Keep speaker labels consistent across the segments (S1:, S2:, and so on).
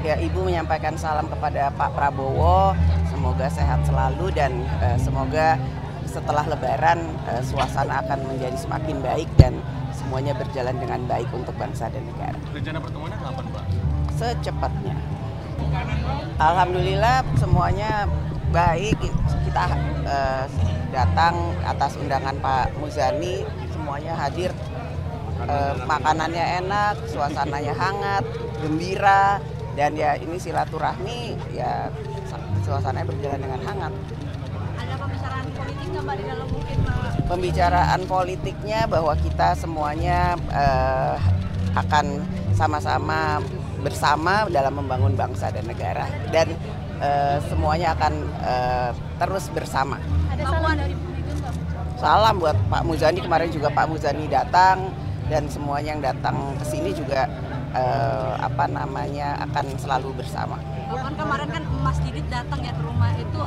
S1: Ya, Ibu menyampaikan salam kepada Pak Prabowo, semoga sehat selalu dan semoga setelah Lebaran suasana akan menjadi semakin baik dan semuanya berjalan dengan baik untuk bangsa dan negara.
S2: Rencana pertemuannya kapan, Pak?
S1: Secepatnya. Alhamdulillah semuanya baik, kita datang atas undangan Pak Muzani, semuanya hadir, makanannya enak, suasananya hangat, gembira. Dan ya ini silaturahmi, ya suasananya berjalan dengan hangat.
S3: Ada pembicaraan politik nggak Mbak di dalam mungkin?
S1: Pembicaraan politiknya bahwa kita semuanya akan sama-sama bersama dalam membangun bangsa dan negara. Dan semuanya akan terus bersama.
S3: Ada salam dari Bu Mega nggak?
S1: Salam buat Pak Muzani, kemarin juga Pak Muzani datang dan semuanya yang datang ke sini juga akan selalu bersama.
S3: Kan kemarin kan Mas Didit datang ya ke rumah itu,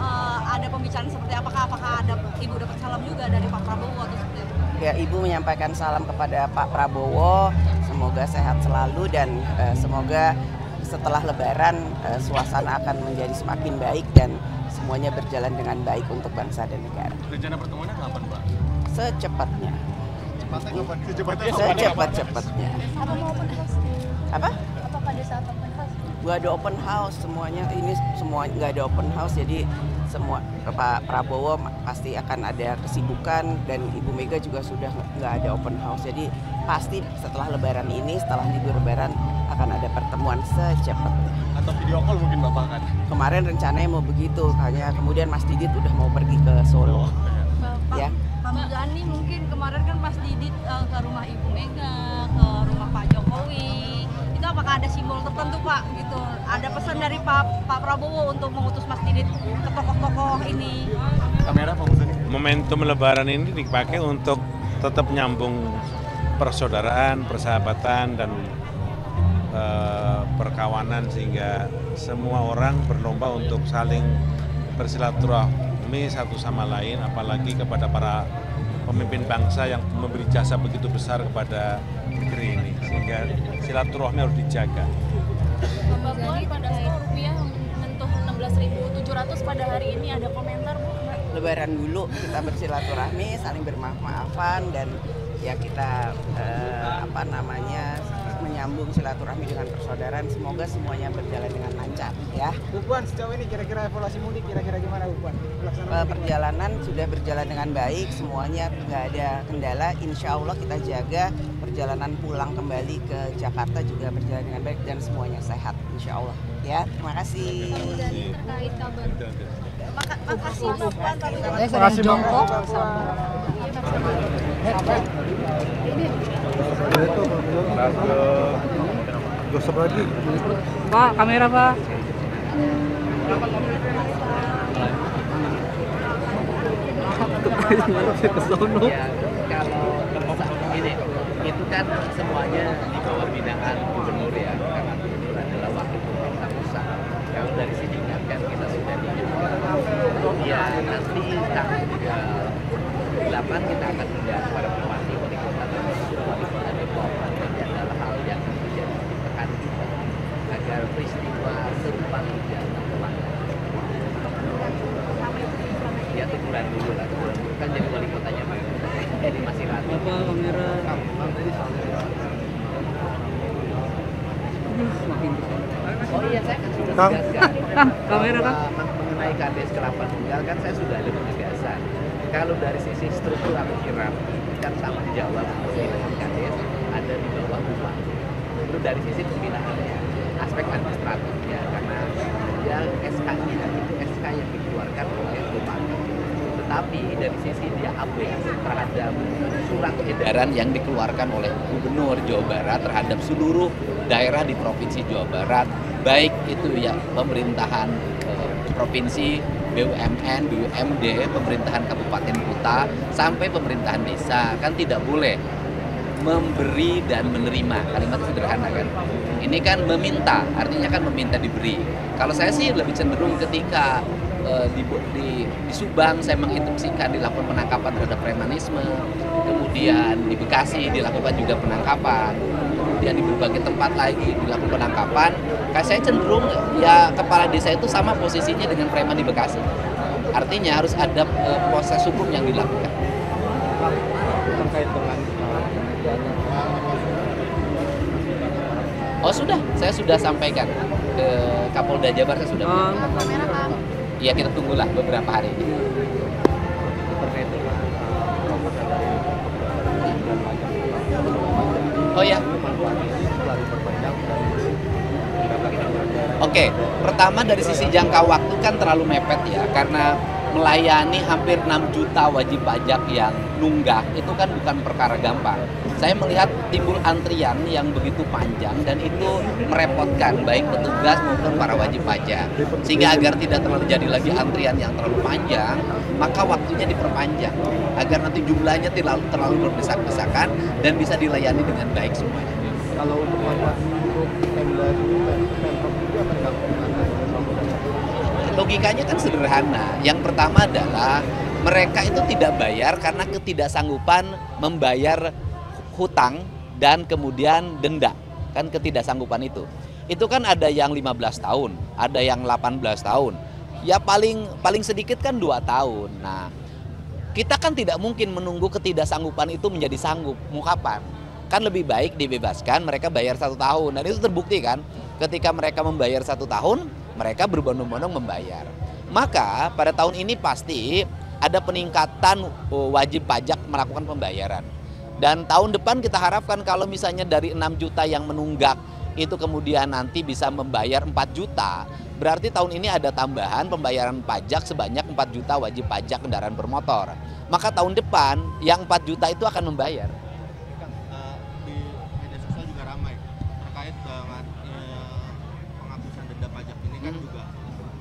S3: ada pembicaraan seperti apakah ada Ibu dapat salam juga dari Pak Prabowo atau seperti apa?
S1: Ya, Ibu menyampaikan salam kepada Pak Prabowo, semoga sehat selalu dan semoga setelah Lebaran suasana akan menjadi semakin baik dan semuanya berjalan dengan baik untuk bangsa dan negara.
S2: Rencana pertemuannya kapan, Pak?
S1: Secepatnya.
S2: Secepatnya.
S1: Secepat-cepatnya.
S3: Apa mau open house?
S1: Apa?
S3: Apa pada saat open house?
S1: Nggak ada open house, semuanya ini semua nggak ada open house, jadi semua Pak Prabowo pasti akan ada kesibukan dan Ibu Mega juga sudah nggak ada open house, jadi pasti setelah Lebaran ini, setelah libur Lebaran akan ada pertemuan secepatnya.
S2: Atau video call mungkin Bapak kan?
S1: Kemarin rencananya mau begitu, hanya kemudian Mas Didit udah mau pergi ke Solo. Ya.
S3: Pak Muzani mungkin kemarin kan Mas Didit ke rumah Ibu Mega, ke rumah Pak Jokowi. Itu apakah ada simbol tertentu Pak gitu? Ada pesan dari Pak Prabowo untuk mengutus Mas Didit ke tokoh-tokoh ini?
S2: Kamera Pak Muzani.
S4: Momentum Lebaran ini dipakai untuk tetap nyambung persaudaraan, persahabatan, dan perkawanan sehingga semua orang berlomba untuk saling bersilaturahmi satu sama lain, apalagi kepada para pemimpin bangsa yang memberi jasa begitu besar kepada negeri ini, sehingga silaturahmi harus dijaga.
S5: Bapak Puan, pada saat rupiah menyentuh 16.700 pada hari ini, ada komentar Bu?
S1: Lebaran dulu kita bersilaturahmi, saling bermaaf-maafan dan ya kita menyambung silaturahmi dengan persaudaraan. Semoga semuanya berjalan dengan lancar ya.
S6: Bu Puan, sejauh ini kira-kira evaluasi mudik kira-kira gimana Bu Puan?
S1: Perjalanan sudah berjalan dengan baik, semuanya nggak ada kendala. Insya Allah kita jaga perjalanan pulang kembali ke Jakarta juga berjalan dengan baik dan semuanya sehat Insya Allah ya. Terima kasih.
S3: Terkait kabar. Makasih Bapak.
S6: Terima kasih jongkok. Gosok lagi.
S7: Pak, kamera Pak.
S8: Ya, kalau ini itu kan semuanya di bawah binaan gubernur ya, karena gubernur adalah wakil pemerintah pusat. Kalau dari sini kan kita sudah di ya nanti tanggal 8 kita akan melihat para bupati, wali kota dan wali kota Depok. Ini adalah hal yang menjadi tekan kita agar peristiwa serupa tidak terulang. Ya teguran dulu lah, teguran dulu kan jadi wali kotanya Pak. Jadi masih ragu.
S7: Bapak, kamera.
S8: Oh iya, saya kan sudah
S6: Kang.
S8: tegaskan.
S7: Kamera, Kang.
S8: Mengenai KDS Kelapa Tunggal kan saya sudah ada penegasan. Kalau dari sisi struktur atau hierarki kan sama di Jawa, pembinaan KDS ada di bawah bupati. Itu dari sisi pembinaannya, aspek administratifnya karena ya SK-nya itu SK yang dikeluarkan oleh bupati. Tetapi dari sisi dia update terhadap surat edaran yang dikeluarkan oleh Gubernur Jawa Barat terhadap seluruh daerah di Provinsi Jawa Barat, baik itu ya pemerintahan provinsi, BUMN, BUMD, pemerintahan kabupaten kota, sampai pemerintahan desa, kan tidak boleh memberi dan menerima. Kalimat sederhana kan. Ini kan meminta, artinya kan meminta diberi. Kalau saya sih lebih cenderung ketika di Subang saya menginstruksikan dilakukan penangkapan terhadap premanisme, kemudian di Bekasi dilakukan juga penangkapan. kemudian di berbagai tempat lagi dilakukan penangkapan, saya cenderung ya kepala desa itu sama posisinya dengan preman di Bekasi. Artinya harus ada proses hukum yang dilakukan.
S2: Terkait dengan
S8: Oh sudah, saya sudah sampaikan ke Kapolda Jabar, saya sudah menyampaikan. Iya, kita tunggulah beberapa hari ini.
S2: terkait dengan terobosan dari dan pajak.
S8: Oh ya.
S2: Setelah diperpanjang dan
S8: Oke, pertama dari sisi jangka waktu kan terlalu mepet ya, karena melayani hampir 6 juta wajib pajak yang nunggak itu kan bukan perkara gampang. Saya melihat timbul antrian yang begitu panjang dan itu merepotkan baik petugas maupun para wajib pajak. Sehingga agar tidak terjadi lagi antrian yang terlalu panjang, maka waktunya diperpanjang agar nanti jumlahnya terlalu berdesak-desakan dan bisa dilayani dengan baik semuanya.
S2: kalau untuk manfaat untuk Pemda Pemprov itu akan dilakukan
S8: Logikanya kan sederhana. Yang pertama adalah mereka itu tidak bayar karena ketidaksanggupan membayar hutang dan kemudian denda. Kan ketidaksanggupan itu. Itu kan ada yang 15 tahun, ada yang 18 tahun. Ya paling sedikit kan 2 tahun. Nah, kita kan tidak mungkin menunggu ketidaksanggupan itu menjadi sanggup. Mau kapan? Kan lebih baik dibebaskan, mereka bayar 1 tahun. Dan itu terbukti kan, ketika mereka membayar 1 tahun, mereka berbondong-bondong membayar. Maka pada tahun ini pasti ada peningkatan wajib pajak melakukan pembayaran. Dan tahun depan kita harapkan kalau misalnya dari 6 juta yang menunggak itu kemudian nanti bisa membayar 4 juta. Berarti tahun ini ada tambahan pembayaran pajak sebanyak 4 juta wajib pajak kendaraan bermotor. Maka tahun depan yang 4 juta itu akan membayar.
S2: Di media sosial juga ramai terkait dengan penghapusan denda pajak ini kan juga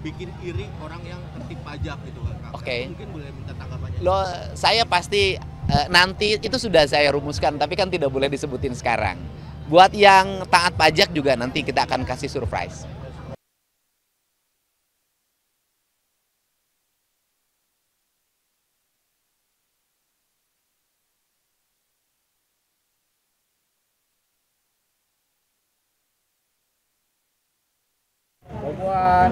S2: bikin iri orang yang tertib pajak gitu kan.
S8: Oke.
S2: Mungkin boleh minta tanggapannya.
S8: Loh, saya pasti nanti itu sudah saya rumuskan, tapi kan tidak boleh disebutin sekarang. Buat yang taat pajak juga nanti kita akan kasih surprise.
S6: Buan.